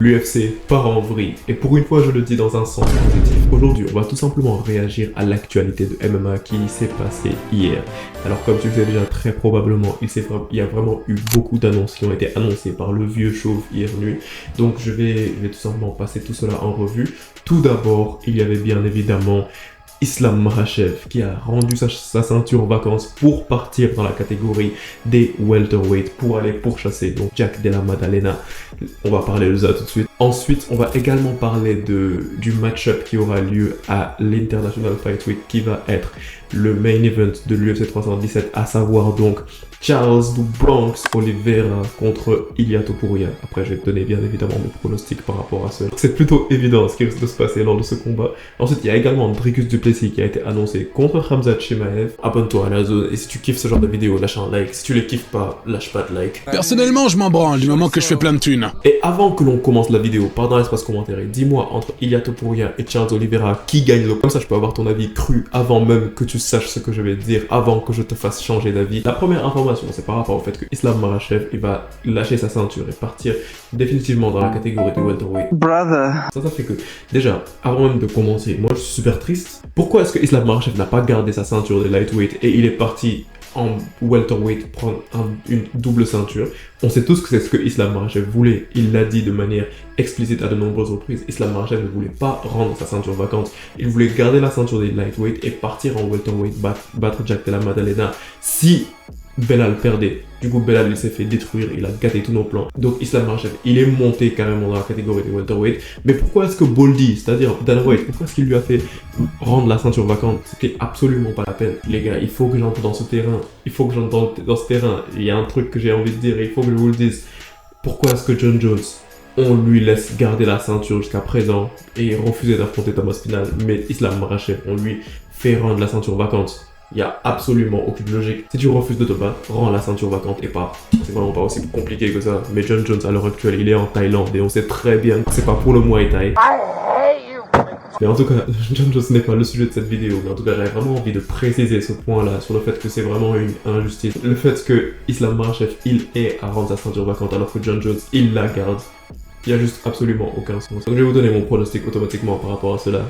L'UFC part en vrille, et pour une fois je le dis dans un sens positif. Aujourd'hui, on va tout simplement réagir à l'actualité de MMA qui s'est passée hier. Alors comme tu le sais déjà très probablement, il y a vraiment eu beaucoup d'annonces qui ont été annoncées par le vieux chauve hier nuit. Donc je vais tout simplement passer tout cela en revue. Tout d'abord, il y avait bien évidemment Islam Makhachev qui a rendu sa ceinture en vacances pour partir dans la catégorie des welterweight pour aller pourchasser donc Jack Della Maddalena. On va parler de ça tout de suite. Ensuite, on va également parler du match-up qui aura lieu à l'International Fight Week qui va être le main event de l'UFC 317, à savoir donc Charles du Bronx Oliveira contre Ilia Topuria. Après, je vais te donner bien évidemment mes pronostics par rapport à cela. C'est plutôt évident ce qui risque de se passer lors de ce combat. Ensuite, il y a également Dricus du Plessis qui a été annoncé contre Khamzat Chimaev. Abonne-toi à la zone et si tu kiffes ce genre de vidéo, lâche un like. Si tu les kiffes pas, lâche pas de like. Personnellement, je m'en branle du moment que je fais plein de thunes. Et avant que l'on commence la vidéo, par dans l'espace commentaire, dis-moi entre Ilia Topuria et Charles Oliveira qui gagne le. Comme ça, je peux avoir ton avis cru avant même que tu saches ce que je vais te dire, avant que je te fasse changer d'avis. La première information, c'est par rapport au fait que Islam Makhachev, il va lâcher sa ceinture et partir définitivement dans la catégorie des welterweight. Brother. Ça fait que, déjà, avant même de commencer, moi je suis super triste. Pourquoi est-ce que Islam Makhachev n'a pas gardé sa ceinture de lightweight et il est parti en welterweight prendre une double ceinture? On sait tous que c'est ce que Islam Makhachev voulait. Il l'a dit de manière explicite à de nombreuses reprises. Islam Makhachev ne voulait pas rendre sa ceinture vacante. Il voulait garder la ceinture des lightweight et partir en welterweight, battre Jack Della Maddalena si Belal perdait. Du coup, Belal, il s'est fait détruire, il a gâté tous nos plans. Donc, Islam Makhachev, il est monté carrément dans la catégorie des welterweight. Mais pourquoi est-ce que Boldy, c'est-à-dire Dan White, pourquoi est-ce qu'il lui a fait rendre la ceinture vacante? C'était absolument pas la peine. Les gars, il faut que j'entre dans ce terrain. Il faut que j'entre dans ce terrain. Il y a un truc que j'ai envie de dire et il faut que je vous le dise. Pourquoi est-ce que John Jones, on lui laisse garder la ceinture jusqu'à présent et refuser d'affronter Thomas Pinal, mais Islam Makhachev, on lui fait rendre la ceinture vacante? Il n'y a absolument aucune logique. Si tu refuses de te battre, rends la ceinture vacante et pars. C'est vraiment pas aussi compliqué que ça. Mais John Jones, à l'heure actuelle, il est en Thaïlande et on sait très bien que c'est pas pour le Muay Thai. Mais en tout cas, John Jones n'est pas le sujet de cette vidéo. Mais en tout cas, j'avais vraiment envie de préciser ce point-là sur le fait que c'est vraiment une injustice. Le fait que Islam Makhachev, il est à rendre sa ceinture vacante alors que John Jones, il la garde. Il n'y a juste absolument aucun sens. Donc je vais vous donner mon pronostic automatiquement par rapport à cela.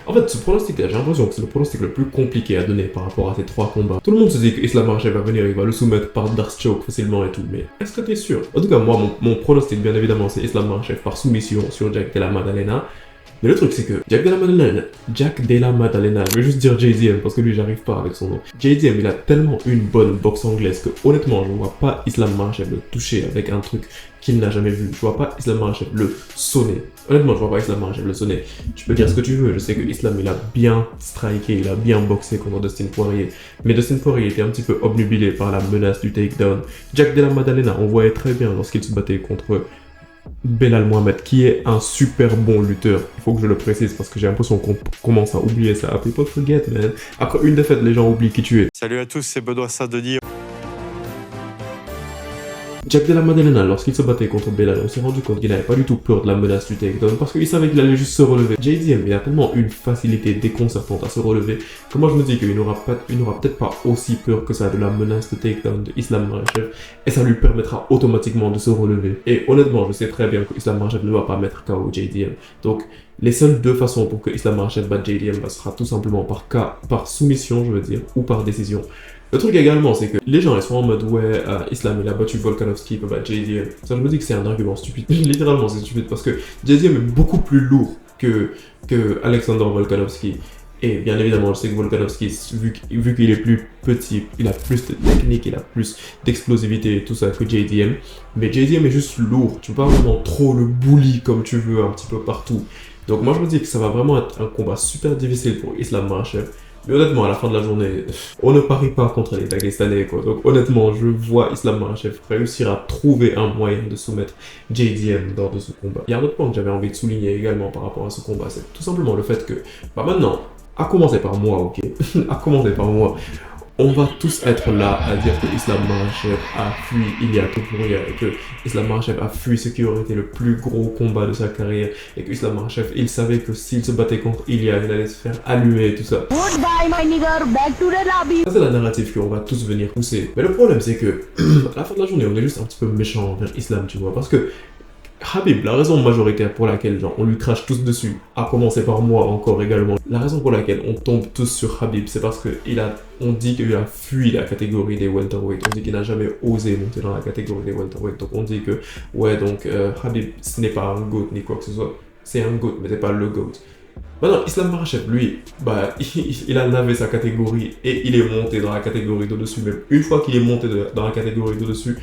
En fait, ce pronostic-là, j'ai l'impression que c'est le pronostic le plus compliqué à donner par rapport à ces trois combats. Tout le monde se dit que Islam Makhachev va venir, il va le soumettre par Dark Choke facilement et tout, mais est-ce que t'es sûr? En tout cas, moi, mon pronostic, bien évidemment, c'est Islam Makhachev par soumission sur Jack Della Maddalena. Mais le truc, c'est que Jack Della Maddalena, je vais juste dire JDM parce que lui, j'arrive pas avec son nom. JDM, il a tellement une bonne boxe anglaise que honnêtement, je ne vois pas Islam Makhachev le toucher avec un truc qu'il n'a jamais vu. Je vois pas Islam Makhachev le sonner. Honnêtement, je vois pas Islam Makhachev le sonner. Tu peux dire ce que tu veux, je sais que Islam, il a bien striké, il a bien boxé contre Dustin Poirier. Mais Dustin Poirier était un petit peu obnubilé par la menace du takedown. Jack Della Maddalena, on voyait très bien lorsqu'il se battait contre Belal Mohamed, qui est un super bon lutteur. Il faut que je le précise parce que j'ai l'impression qu'on commence à oublier ça. People forget, man. Après une défaite, les gens oublient qui tu es. Salut à tous, c'est Benoît Saint-Denis. Jack Della Maddalena, lorsqu'il se battait contre Belal, on s'est rendu compte qu'il n'avait pas du tout peur de la menace du takedown parce qu'il savait qu'il allait juste se relever. JDM, il a tellement une facilité déconcertante à se relever que moi je me dis qu'il n'aura peut-être pas aussi peur que ça de la menace de takedown de Islam Makhachev et ça lui permettra automatiquement de se relever. Et honnêtement, je sais très bien que Islam Makhachev ne va pas mettre KO JDM. Donc, les seules deux façons pour que Islam Makhachev batte JDM, ce sera tout simplement par soumission, je veux dire, ou par décision. Le truc également, c'est que les gens ils sont en mode ouais, Islam il a battu Volkanovski, il peut battre JDM. Ça, je me dis que c'est un argument stupide. Littéralement, c'est stupide parce que JDM est beaucoup plus lourd que Alexander Volkanovski. Et bien évidemment, je sais que Volkanovski, vu qu'il est plus petit, il a plus de technique, il a plus d'explosivité et tout ça que JDM. Mais JDM est juste lourd. Tu peux pas vraiment trop le bully comme tu veux un petit peu partout. Donc moi, je me dis que ça va vraiment être un combat super difficile pour Islam Makhachev. Mais honnêtement, à la fin de la journée, on ne parie pas contre les Dagestanais, quoi. Donc honnêtement, je vois Islam Makhachev réussir à trouver un moyen de soumettre JDM lors de ce combat. Il y a un autre point que j'avais envie de souligner également par rapport à ce combat, c'est tout simplement le fait que, maintenant, à commencer par moi, ok, à commencer par moi, on va tous être là à dire que Islam Makhachev a fui Ilia Topuria et que Islam Makhachev a fui ce qui aurait été le plus gros combat de sa carrière et que Islam Makhachev, il savait que s'il se battait contre Ilia, il allait se faire allumer et tout ça. Goodbye, my nigger. Back to the lobby. Ça, c'est la narrative qu'on va tous venir pousser. Mais le problème, c'est que à la fin de la journée, on est juste un petit peu méchant envers Islam, tu vois, parce que Habib, la raison majoritaire pour laquelle genre, on lui crache tous dessus, à commencer par moi encore également, la raison pour laquelle on tombe tous sur Habib, c'est parce que on dit qu'il a fui la catégorie des welterweight, on dit qu'il n'a jamais osé monter dans la catégorie des welterweight, donc on dit que, ouais, donc Habib, ce n'est pas un GOAT ni quoi que ce soit, c'est un GOAT, mais c'est pas le GOAT. Maintenant, Islam Makhachev, lui, bah, il a navé sa catégorie et il est monté dans la catégorie de dessus. Même une fois qu'il est monté dans la catégorie de dessus,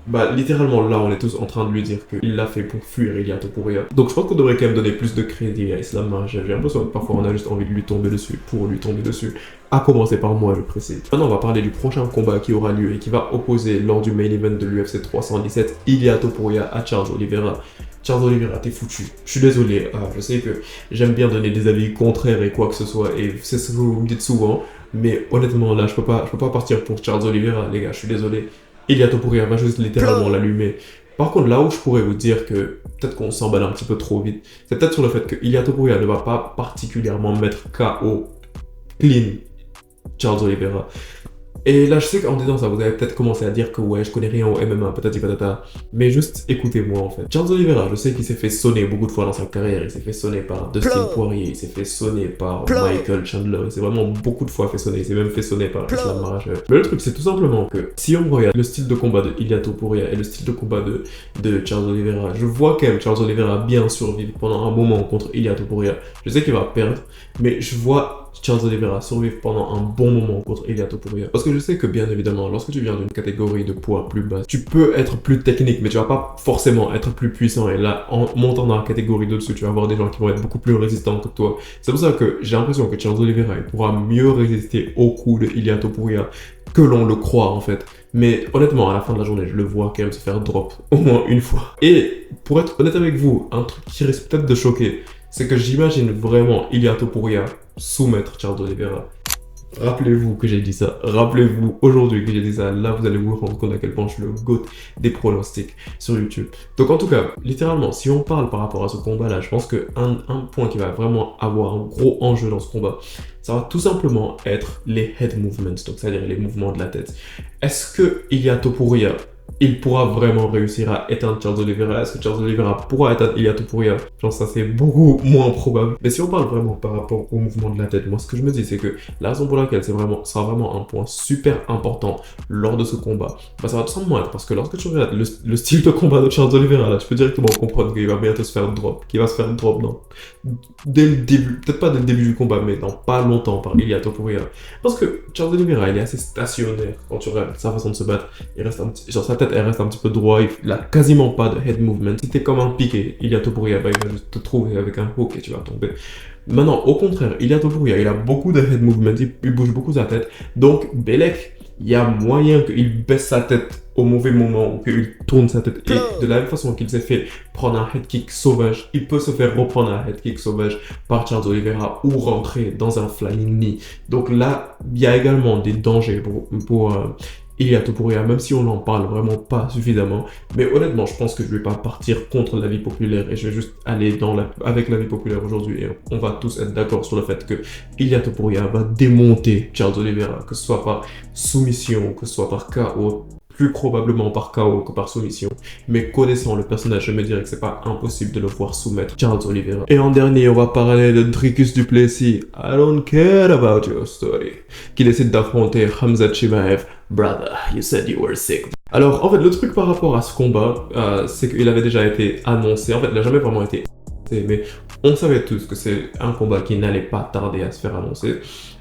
bah, littéralement, là, on est tous en train de lui dire qu'il l'a fait pour fuir Ilia Topuria. Donc, je pense qu'on devrait quand même donner plus de crédit à Islam Makhachev. J'ai l'impression que parfois, on a juste envie de lui tomber dessus pour lui tomber dessus. À commencer par moi, je précise. Maintenant, on va parler du prochain combat qui aura lieu et qui va opposer lors du main event de l'UFC 317 Ilia Topuria à Charles Oliveira. Charles Oliveira, t'es foutu. Je suis désolé. Je sais que j'aime bien donner des avis contraires et quoi que ce soit, et c'est ce que vous me dites souvent. Mais honnêtement, là, je peux pas partir pour Charles Oliveira, les gars. Je suis désolé. Ilia Topuria va juste littéralement l'allumer. Par contre, là où je pourrais vous dire que peut-être qu'on s'emballe un petit peu trop vite, c'est peut-être sur le fait que Ilia Topuria ne va pas particulièrement mettre KO clean Charles Oliveira. Et là, je sais qu'en disant ça, vous avez peut-être commencé à dire que ouais, je connais rien au MMA, patati patata. Mais juste écoutez-moi en fait. Charles Oliveira, je sais qu'il s'est fait sonner beaucoup de fois dans sa carrière. Il s'est fait sonner par Dustin Poirier, il s'est fait sonner par Michael Chandler. Il s'est vraiment beaucoup de fois fait sonner. Il s'est même fait sonner par Islam Makhachev. Mais le truc, c'est tout simplement que si on regarde le style de combat de Ilia Topuria et le style de combat de Charles Oliveira, je vois quand même Charles Oliveira bien survivre pendant un moment contre Ilia Topuria. Je sais qu'il va perdre, mais je vois Charles Oliveira survivre pendant un bon moment contre Ilia Topuria. Parce que je sais que bien évidemment, lorsque tu viens d'une catégorie de poids plus basse, tu peux être plus technique, mais tu vas pas forcément être plus puissant. Et là, en montant dans la catégorie de-dessus, tu vas avoir des gens qui vont être beaucoup plus résistants que toi. C'est pour ça que j'ai l'impression que Charles Oliveira il pourra mieux résister au coup de Ilia Topuria que l'on le croit en fait. Mais honnêtement, à la fin de la journée, je le vois quand même se faire drop au moins une fois. Et pour être honnête avec vous, un truc qui risque peut-être de choquer, c'est que j'imagine vraiment Ilia Topuria soumettre Charles Oliveira. Rappelez-vous que j'ai dit ça. Rappelez-vous aujourd'hui que j'ai dit ça. Là, vous allez vous rendre compte à quel point je suis le GOAT des pronostics sur YouTube. Donc en tout cas, littéralement, si on parle par rapport à ce combat-là, je pense qu'un point qui va vraiment avoir un gros enjeu dans ce combat, ça va tout simplement être les head movements, donc c'est-à-dire les mouvements de la tête. Est-ce que Ilia Topuria, il pourra vraiment réussir à éteindre Charles Oliveira? Est-ce que Charles Oliveira pourra éteindre Ilia Topuria? Je pense que ça c'est beaucoup moins probable. Mais si on parle vraiment par rapport au mouvement de la tête, moi ce que je me dis c'est que la raison pour laquelle ça sera vraiment un point super important lors de ce combat, bah, ça va tout simplement être parce que lorsque tu regardes le style de combat de Charles Oliveira, là tu peux directement comprendre qu'il va bientôt se faire drop, qu'il va se faire drop dès le début, peut-être pas dès le début du combat, mais dans pas longtemps par Ilia Topuria. Parce que Charles Oliveira il est assez stationnaire quand tu regardes sa façon de se battre, il reste un petit, genre sa tête elle reste un petit peu droit, il a quasiment pas de head movement. Si t'es comme un piqué, Ilia Topuria, bah, il va juste te trouver avec un hook et tu vas tomber. Maintenant, au contraire, Ilia Topuria, il a beaucoup de head movement, il bouge beaucoup sa tête. Donc, Belek, il y a moyen qu'il baisse sa tête au mauvais moment ou qu'il tourne sa tête. Et de la même façon qu'il s'est fait prendre un head kick sauvage, il peut se faire reprendre un head kick sauvage par Charles Oliveira ou rentrer dans un flying knee. Donc là, il y a également des dangers pour Ilia Topuria, même si on n'en parle vraiment pas suffisamment. Mais honnêtement, je pense que je ne vais pas partir contre l'avis populaire et je vais juste aller avec l'avis populaire aujourd'hui. Et on va tous être d'accord sur le fait que Ilia Topuria va démonter Charles Oliveira, que ce soit par soumission, que ce soit par KO. Plus probablement par KO que par soumission. Mais connaissant le personnage, je me dirais que c'est pas impossible de le voir soumettre Charles Oliveira. Et en dernier, on va parler de Dricus du Plessis. I don't care about your story. Qui décide d'affronter Khamzat Chimaev. Brother, you said you were sick. Alors, en fait, le truc par rapport à ce combat, c'est qu'il avait déjà été annoncé. En fait, il n'a jamais vraiment été annoncé, mais on savait tous que c'est un combat qui n'allait pas tarder à se faire annoncer.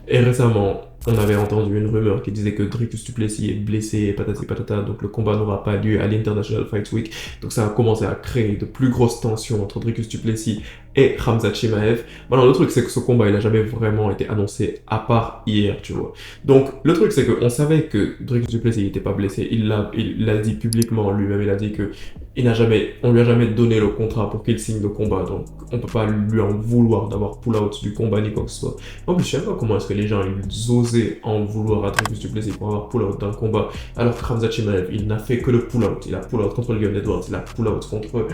Et récemment, on avait entendu une rumeur qui disait que Dricus du Plessis est blessé et patati patata, donc le combat n'aura pas lieu à l'International Fight Week. Donc ça a commencé à créer de plus grosses tensions entre Dricus du Plessis et Khamzat Chimaev. Maintenant, le truc, c'est que ce combat, il n'a jamais vraiment été annoncé, à part hier, tu vois. Donc, le truc, c'est qu'on savait que Dricus du Plessis n'était pas blessé. Il l'a dit publiquement lui-même. Il a dit que on lui a jamais donné le contrat pour qu'il signe le combat. Donc, on peut pas lui en vouloir d'avoir pull-out du combat ni quoi que ce soit. En plus, je sais pas comment est-ce que les gens, ils osaient en vouloir à Dricus du Plessis pour avoir pull-out d'un combat. Alors que Khamzat Chimaev, il n'a fait que le pull-out. Il a pull-out contre Leon Edwards. Il a pull-out contre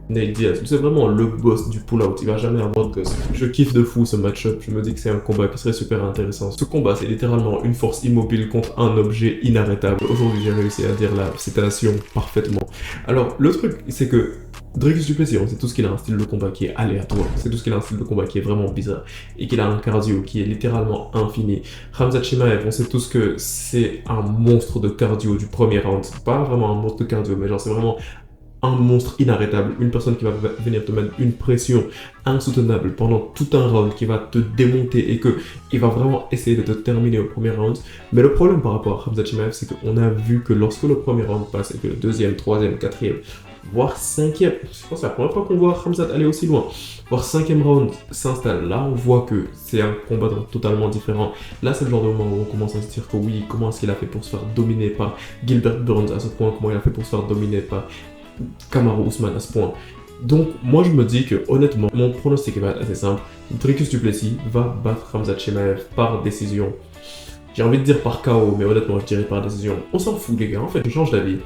Nate Diaz. C'est vraiment le boss du pull-out. Il va jamais avoir de gosse. Je kiffe de fou ce match-up. Je me dis que c'est un combat qui serait super intéressant. Ce combat, c'est littéralement une force immobile contre un objet inarrêtable. Aujourd'hui, j'ai réussi à dire la citation parfaitement. Alors, le truc, c'est que Dricus du Plessis, on sait tous qu'il a un style de combat qui est aléatoire, c'est tout ce qu'il a un style de combat qui est vraiment bizarre et qu'il a un cardio qui est littéralement infini. Khamzat Chimaev, on sait tous que c'est un monstre de cardio du premier round, c'est pas vraiment un monstre de cardio, mais genre c'est vraiment un monstre inarrêtable, une personne qui va venir te mettre une pression insoutenable pendant tout un round, qui va te démonter et il va vraiment essayer de te terminer au premier round. Mais le problème par rapport à Khamzat Chimaev, c'est qu'on a vu que lorsque le premier round passe et que le deuxième, troisième, quatrième, voire cinquième, je pense que c'est la première fois qu'on voit Khamzat aller aussi loin, voire cinquième round s'installe, là on voit que c'est un combat totalement différent. Là c'est le genre de moment où on commence à se dire que oui, comment est-ce qu'il a fait pour se faire dominer par Gilbert Burns à ce point, comment il a fait pour se faire dominer par Kamaru Usman à ce point. Donc moi je me dis que honnêtement mon pronostic va être assez simple. Dricus du Plessis va battre Khamzat Chimaev par décision. J'ai envie de dire par KO, mais honnêtement je dirais par décision. On s'en fout les gars, en fait je change d'avis.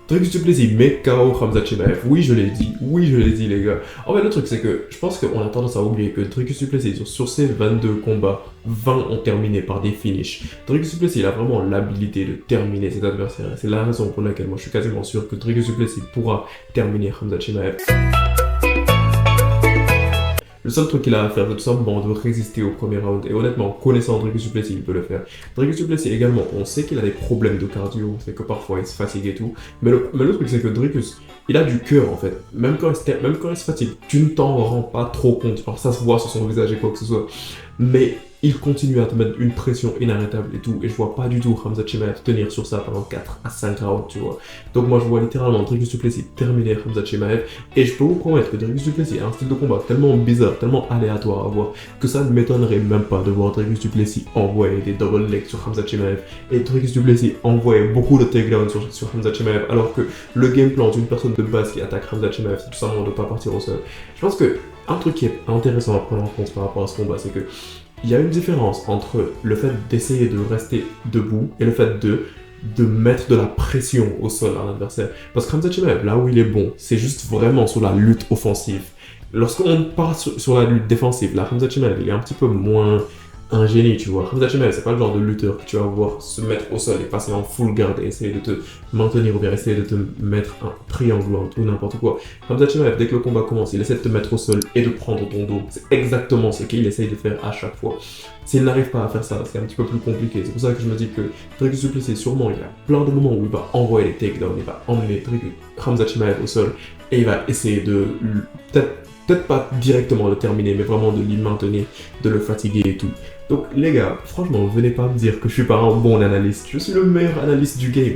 Dricus du Plessis met KO Khamzat Chimaev. Oui je l'ai dit les gars. En fait le truc c'est que je pense qu'on a tendance à oublier que Dricus du Plessis sur ces 22 combats, 20 ont terminé par des finishes. Dricus du Plessis il a vraiment l'habilité de terminer ses adversaires. C'est la raison pour laquelle moi je suis quasiment sûr que Dricus du Plessis pourra terminer Khamzat Chimaev. Le seul truc qu'il a à faire, c'est tout simplement de résister au premier round. Et honnêtement, connaissant Dricus du Plessis, il peut le faire. Dricus du Plessis également, on sait qu'il a des problèmes de cardio, c'est que parfois il se fatigue et tout. Mais le truc, c'est que Dricus, il a du cœur en fait. Même quand il se fatigue, tu ne t'en rends pas trop compte. Alors ça se voit sur son visage et quoi que ce soit. Mais il continue à te mettre une pression inarrêtable et tout. Et je vois pas du tout Khamzat Chimaev tenir sur ça pendant 4 à 5 rounds, tu vois. Donc moi je vois littéralement Dricus du Plessis terminer Khamzat Chimaev. Et je peux vous promettre que Dricus du Plessis a un style de combat tellement bizarre, tellement aléatoire à voir, que ça ne m'étonnerait même pas de voir Dricus du Plessis envoyer des double legs sur Khamzat Chimaev. Et Dricus du Plessis envoyer beaucoup de takedowns sur Khamzat Chimaev. Alors que le game plan d'une personne de base qui attaque Khamzat Chimaev, c'est tout simplement de ne pas partir au sol. Je pense que un truc qui est intéressant à prendre en compte par rapport à ce combat, c'est que il y a une différence entre le fait d'essayer de rester debout et le fait de mettre de la pression au sol à l'adversaire. Parce que Khamzat Chimaev, là où il est bon, c'est juste vraiment sur la lutte offensive. Lorsqu'on part sur la lutte défensive, là, Khamzat Chimaev, il est un petit peu moins un génie, tu vois. Khamzat Chimaev, c'est pas le genre de lutteur que tu vas voir se mettre au sol et passer en full guard et essayer de te maintenir ou bien essayer de te mettre un triangle ou n'importe quoi. Khamzat Chimaev, dès que le combat commence, il essaie de te mettre au sol et de prendre ton dos. C'est exactement ce qu'il essaye de faire à chaque fois. S'il n'arrive pas à faire ça, c'est un petit peu plus compliqué. C'est pour ça que je me dis que Dricus du Plessis, sûrement, il y a plein de moments où il va envoyer les takedowns, il va emmener Khamzat Chimaev au sol et il va essayer de peut-être pas directement le terminer, mais vraiment de l'y maintenir, de le fatiguer et tout. Donc les gars, franchement, venez pas me dire que je suis pas un bon analyste. Je suis le meilleur analyste du game.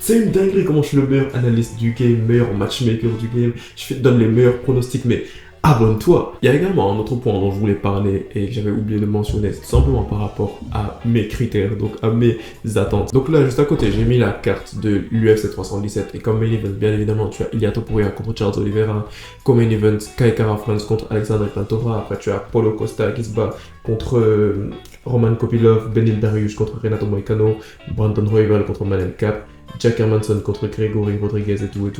C'est une dinguerie comment je suis le meilleur analyste du game, meilleur matchmaker du game. Je donne les meilleurs pronostics, mais abonne-toi. Il y a également un autre point dont je voulais parler et que j'avais oublié de mentionner, c'est tout simplement par rapport à mes critères, donc à mes attentes. Donc là, juste à côté, j'ai mis la carte de l'UFC 317 et comme main event, bien évidemment, tu as Ilia Topuria contre Charles Oliveira, comme main event, Kai Kara-France contre Alexandre Plantora, après tu as Paulo Costa qui se bat contre Roman Kopylov, Benil Dariush contre Renato Moicano, Brandon Royval contre Manel Kape, Jack Hermanson contre Gregory Rodriguez et tout.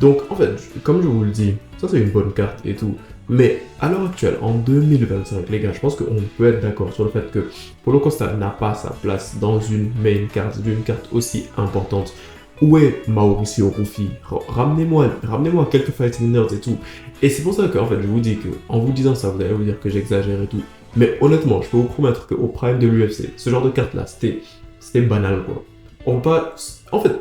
Donc en fait, comme je vous le dis, ça c'est une bonne carte et tout. Mais à l'heure actuelle, en 2025, les gars, je pense qu'on peut être d'accord sur le fait que Paulo Costa n'a pas sa place dans une main card, d'une carte aussi importante. Où est Mauricio Ruffi? Ramenez-moi quelques fighting nerds et tout. Et c'est pour ça qu'en fait, je vous dis que, en vous disant ça, vous allez vous dire que j'exagère et tout. Mais honnêtement, je peux vous promettre qu'au prime de l'UFC, ce genre de carte-là, c'était banal, quoi. En fait,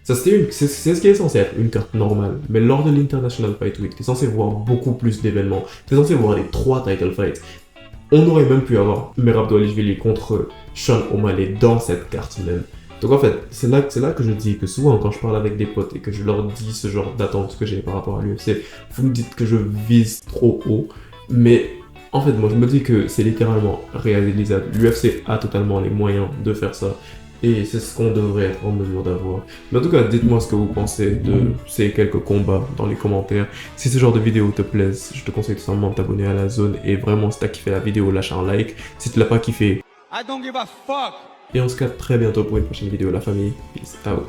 c'est ce qui est censé être une carte normale. Mais lors de l'International Fight Week, t'es censé voir beaucoup plus d'événements. T'es censé voir les 3 title fights. On aurait même pu avoir Merab Dvalishvili contre Sean O'Malley dans cette carte même. Donc en fait, c'est là que je dis que souvent quand je parle avec des potes et que je leur dis ce genre d'attente que j'ai par rapport à l'UFC, vous me dites que je vise trop haut. Mais en fait, moi je me dis que c'est littéralement réalisable. L'UFC a totalement les moyens de faire ça. Et c'est ce qu'on devrait être en mesure d'avoir. Mais en tout cas, dites-moi ce que vous pensez de ces quelques combats dans les commentaires. Si ce genre de vidéo te plaise, je te conseille tout simplement de t'abonner à la zone. Et vraiment, si t'as kiffé la vidéo, lâche un like. Si tu l'as pas kiffé, I don't give a fuck. et on se capte très bientôt pour une prochaine vidéo, la famille. Peace out.